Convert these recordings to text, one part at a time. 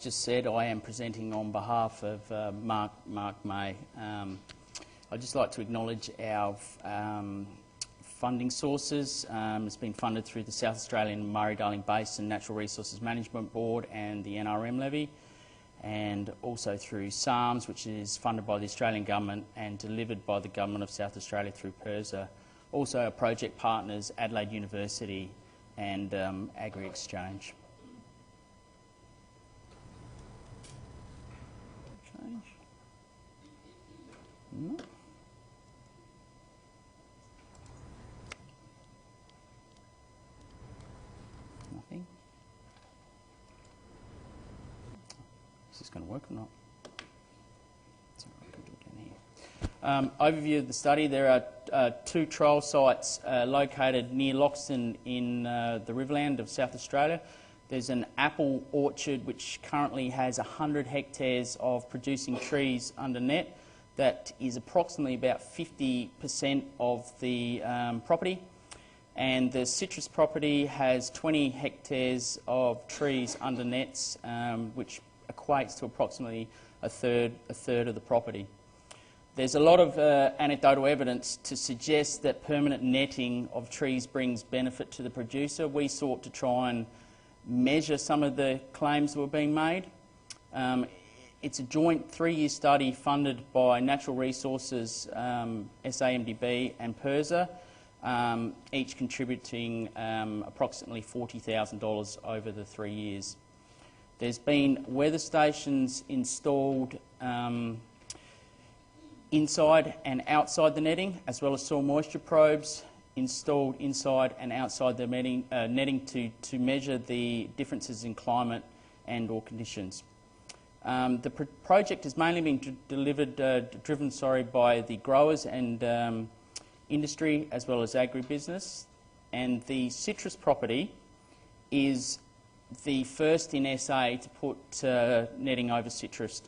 Just said, I am presenting on behalf of Mark May. I'd just like to acknowledge our funding sources. It's been funded through the South Australian Murray-Darling Basin Natural Resources Management Board and the NRM levy, and also through SARMS, which is funded by the Australian Government and delivered by the Government of South Australia through PIRSA. Also our project partners, Adelaide University and Agri Exchange. No. Nothing. Is this going to work or not? It's all right, I can do it down here. Overview of the study. There are two trial sites located near Loxton in the Riverland of South Australia. There's an apple orchard which currently has 100 hectares of producing trees under net. That is approximately about 50% of the property. And the citrus property has 20 hectares of trees under nets, which equates to approximately a third of the property. There's a lot of anecdotal evidence to suggest that permanent netting of trees brings benefit to the producer. We sought to try and measure some of the claims that were being made. It's a joint 3-year study funded by Natural Resources, SAMDB and PIRSA, each contributing approximately $40,000 over the 3 years. There's been weather stations installed inside and outside the netting, as well as soil moisture probes installed inside and outside the netting to measure the differences in climate and or conditions. The project has mainly been driven by the growers and industry as well as agribusiness, and the citrus property is the first in SA to put netting over citrus.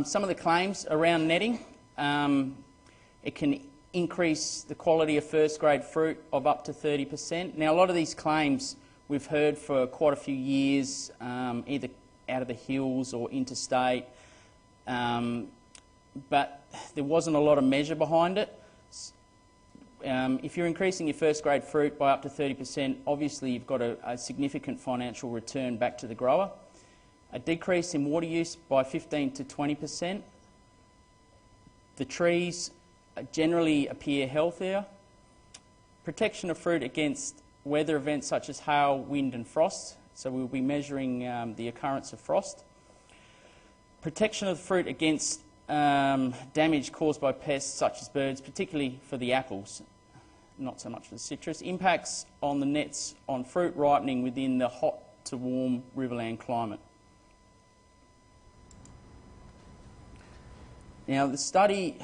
Some of the claims around netting, it can increase the quality of first grade fruit of up to 30%. Now a lot of these claims we've heard for quite a few years, either out of the hills or interstate, but there wasn't a lot of measure behind it. If you're increasing your first grade fruit by up to 30%, obviously you've got a significant financial return back to the grower. A decrease in water use by 15 to 20%. The trees generally appear healthier. Protection of fruit against weather events such as hail, wind and frost. So we'll be measuring the occurrence of frost. Protection of the fruit against damage caused by pests such as birds, particularly for the apples, not so much for the citrus. Impacts on the nets on fruit ripening within the hot to warm Riverland climate. Now the study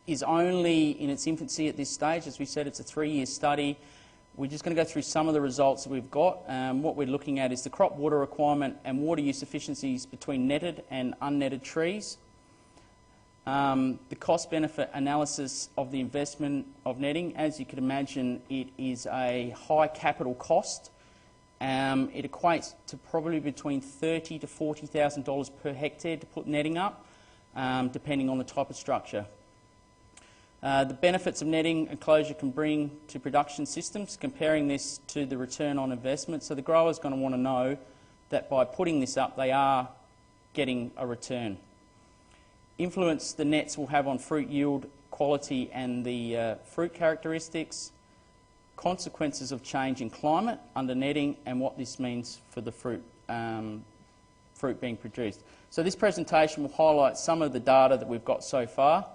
is only in its infancy at this stage. As we said, it's a 3-year study. We're just going to go through some of the results that we've got. What we're looking at is the crop water requirement and water use efficiencies between netted and unnetted trees. The cost-benefit analysis of the investment of netting. As you can imagine, it is a high capital cost. It equates to probably between $30,000 to $40,000 per hectare to put netting up, depending on the type of structure. The benefits of netting enclosure can bring to production systems, comparing this to the return on investment. So the grower's going to want to know that by putting this up, they are getting a return. Influence the nets will have on fruit yield, quality and the fruit characteristics. Consequences of change in climate under netting and what this means for the fruit being produced. So this presentation will highlight some of the data that we've got so far.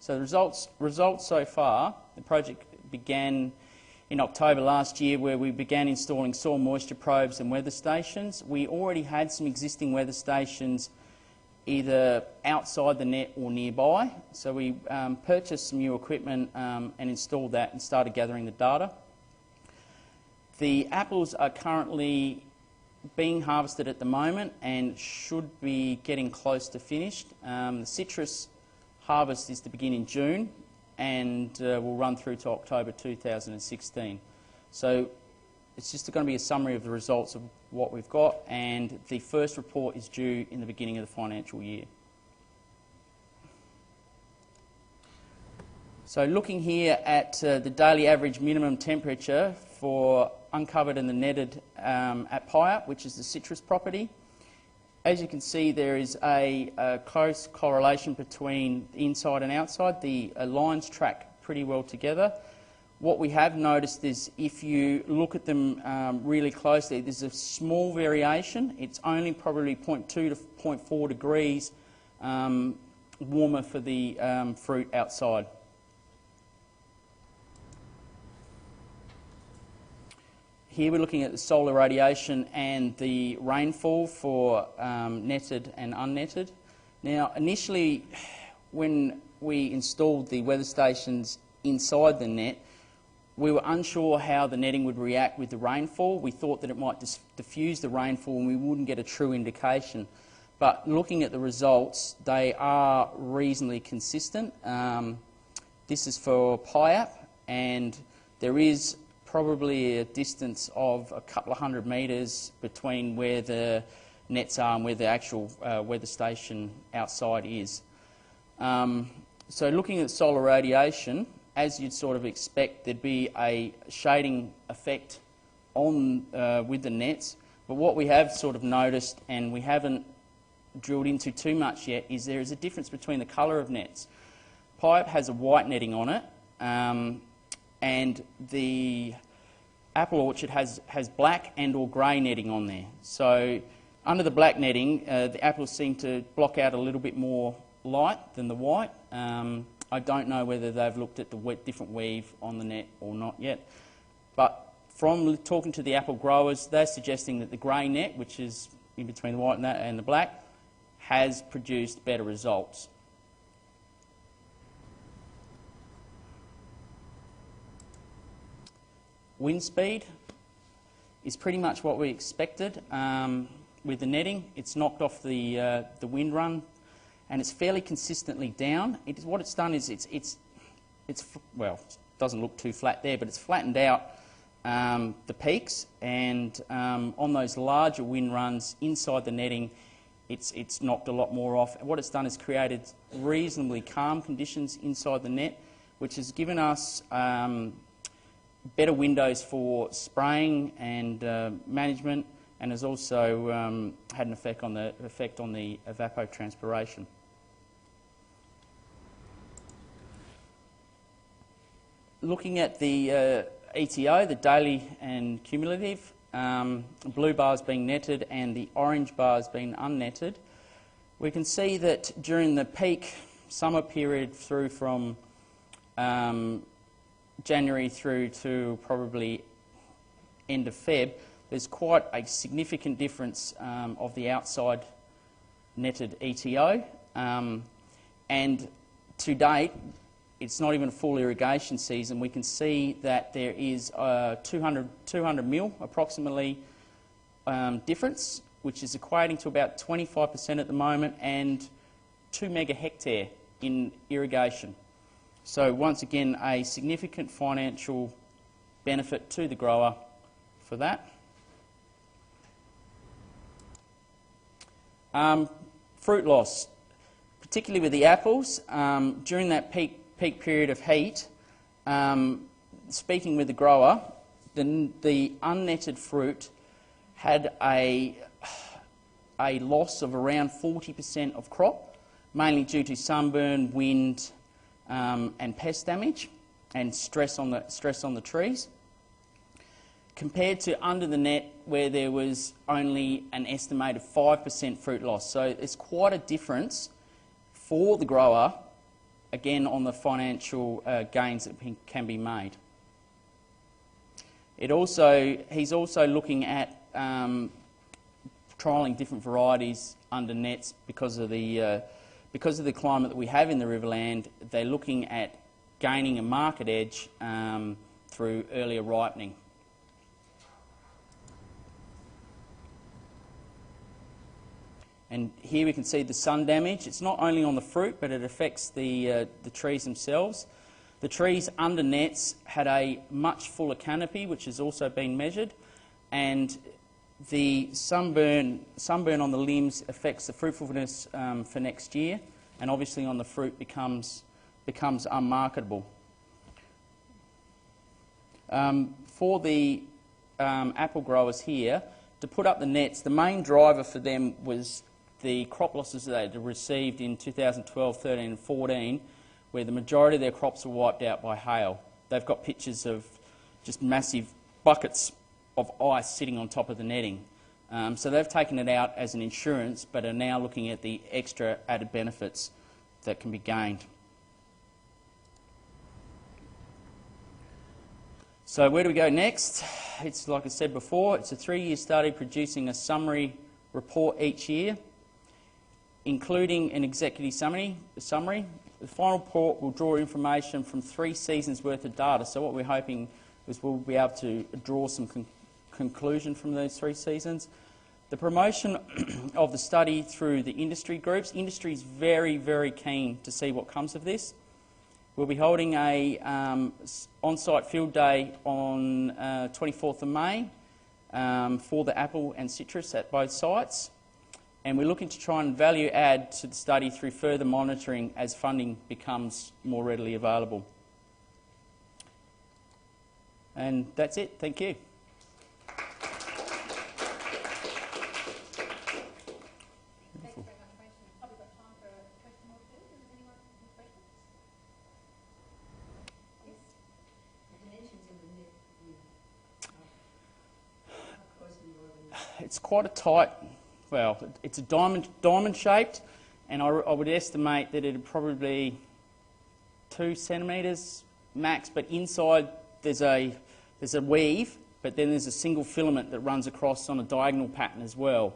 So the results so far, the project began in October last year, where we began installing soil moisture probes and weather stations. We already had some existing weather stations either outside the net or nearby, so we purchased some new equipment and installed that and started gathering the data. The apples are currently being harvested at the moment and should be getting close to finished. The citrus harvest is to begin in June and will run through to October 2016. So it's just going to be a summary of the results of what we've got, and the first report is due in the beginning of the financial year. So looking here at the daily average minimum temperature for uncovered and the netted at Pyap, which is the citrus property. As you can see, there is a close correlation between the inside and outside. The lines track pretty well together. What we have noticed is if you look at them really closely, there's a small variation. It's only probably 0.2 to 0.4 degrees warmer for the fruit outside. Here we're looking at the solar radiation and the rainfall for netted and unnetted. Now, initially, when we installed the weather stations inside the net, we were unsure how the netting would react with the rainfall. We thought that it might diffuse the rainfall and we wouldn't get a true indication. But looking at the results, they are reasonably consistent. This is for Pyap, and there is probably a distance of a couple of 100 metres between where the nets are and where the actual weather station outside is. So looking at solar radiation, as you'd sort of expect, there'd be a shading effect on with the nets. But what we have sort of noticed, and we haven't drilled into too much yet, is there is a difference between the colour of nets. Pyap has a white netting on it, and the apple orchard has black and or grey netting on there. So under the black netting, the apples seem to block out a little bit more light than the white. I don't know whether they've looked at the different weave on the net or not yet. But from talking to the apple growers, they're suggesting that the grey net, which is in between the white and the black, has produced better results. Wind speed is pretty much what we expected with the netting. It's knocked off the wind run, and it's fairly consistently down. What it's done is it's well, it doesn't look too flat there, but it's flattened out the peaks, and on those larger wind runs inside the netting, it's knocked a lot more off. And what it's done is created reasonably calm conditions inside the net, which has given us better windows for spraying and management, and has also had an effect on the evapotranspiration. Looking at the ETO, the daily and cumulative, blue bars being netted and the orange bars being unnetted, we can see that during the peak summer period through from January through to probably end of Feb, there's quite a significant difference of the outside netted ETO, and to date, it's not even a full irrigation season. We can see that there is 200 mil approximately difference, which is equating to about 25% at the moment, and 2 megahectare in irrigation. So once again, a significant financial benefit to the grower for that. Fruit loss, particularly with the apples, during that peak period of heat, speaking with the grower, the unnetted fruit had a loss of around 40% of crop, mainly due to sunburn, wind, and pest damage and stress on the trees, compared to under the net where there was only an estimated 5% fruit loss. So it's quite a difference for the grower, again, on the financial gains that can be made. He's also looking at trialling different varieties under nets because of the climate that we have in the Riverland. They're looking at gaining a market edge through earlier ripening. And here we can see the sun damage. It's not only on the fruit, but it affects the trees themselves. The trees under nets had a much fuller canopy, which has also been measured, and the sunburn on the limbs affects the fruitfulness for next year, and obviously on the fruit becomes unmarketable. For the apple growers here, to put up the nets, the main driver for them was the crop losses that they received in 2012, 13 and 14, where the majority of their crops were wiped out by hail. They've got pictures of just massive buckets of ice sitting on top of the netting. So they've taken it out as an insurance, but are now looking at the extra added benefits that can be gained. So where do we go next? It's like I said before, it's a 3-year study producing a summary report each year, including an executive summary. The final report will draw information from 3 seasons worth of data. So what we're hoping is we'll be able to draw some conclusion from those 3 seasons. The promotion of the study through the industry groups. Industry is very, very keen to see what comes of this. We'll be holding a on-site field day on 24th of May for the apple and citrus at both sites. And we're looking to try and value add to the study through further monitoring as funding becomes more readily available. And that's it. Thank you. Thanks very much, Rachel. Probably got time for a question or two. Does anyone have questions? Yes? The dimensions in the net, of course, It's quite a tight, well, it's a diamond shaped, and I would estimate that it'd probably be 2 centimetres max, but inside there's a weave, but then there's a single filament that runs across on a diagonal pattern as well.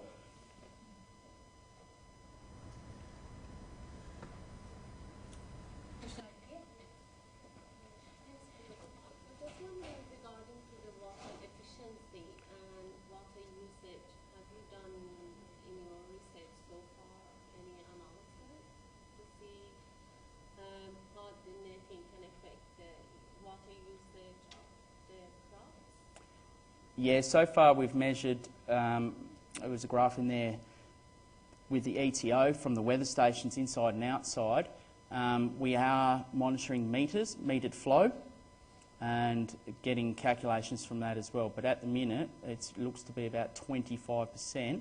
Yeah, so far we've measured, there was a graph in there with the ETO from the weather stations inside and outside. We are monitoring metered flow, and getting calculations from that as well. But at the minute, it looks to be about 25%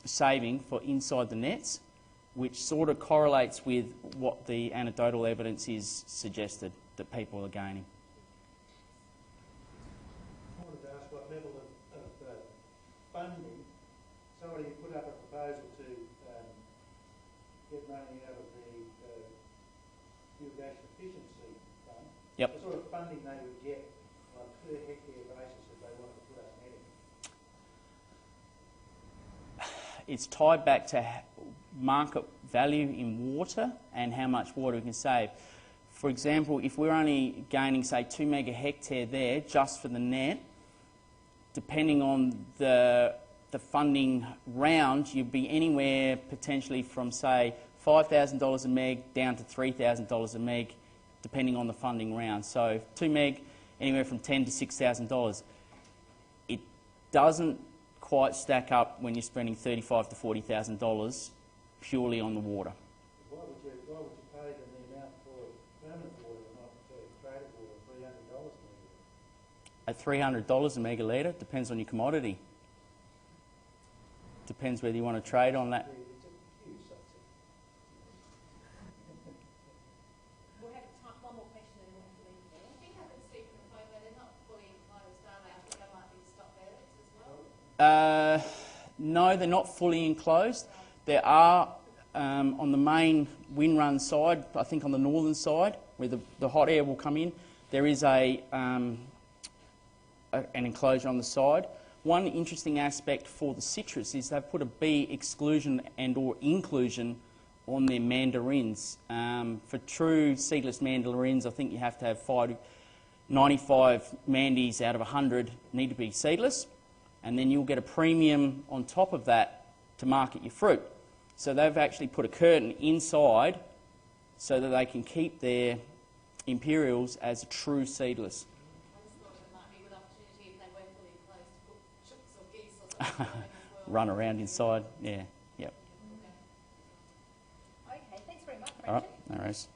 saving for inside the nets, which sort of correlates with what the anecdotal evidence is suggested that people are gaining. Level of funding, somebody put up a proposal to get money out of the irrigation efficiency fund. Yep. The sort of funding they would get on a per hectare basis if they wanted to put up netting. It's tied back to market value in water and how much water we can save. For example, if we're only gaining, say, 2 meg a hectare there just for the net, depending on the funding round, you'd be anywhere potentially from, say, $5,000 a meg down to $3,000 a meg, depending on the funding round. So 2 meg, anywhere from $10,000 to $6,000. It doesn't quite stack up when you're spending $35,000 to $40,000 purely on the water. Why would you pay them the amount for permanent water and not traded water, $300 a meg? At $300 a megalitre, depends on your commodity. Depends whether you want to trade on that. It's a huge subsidy. We'll have time, one more question and then we'll have to leave there. I think I can see from the photo they're not fully enclosed, are they? I think they might be stop areas as well. No, they're not fully enclosed. There are, on the main wind run side, I think on the northern side, where the hot air will come in, there is an enclosure on the side. One interesting aspect for the citrus is they've put a bee exclusion and or inclusion on their mandarins. For true seedless mandarins, I think you have to have 95 mandis out of 100 need to be seedless. and then you'll get a premium on top of that to market your fruit. So they've actually put a curtain inside so that they can keep their imperials as true seedless. I just thought it might be a good opportunity if they weren't fully closed to put chooks or geese or something going as well. Run around inside, yeah, yep. Okay, thanks very much, All right, Brendan. no worries.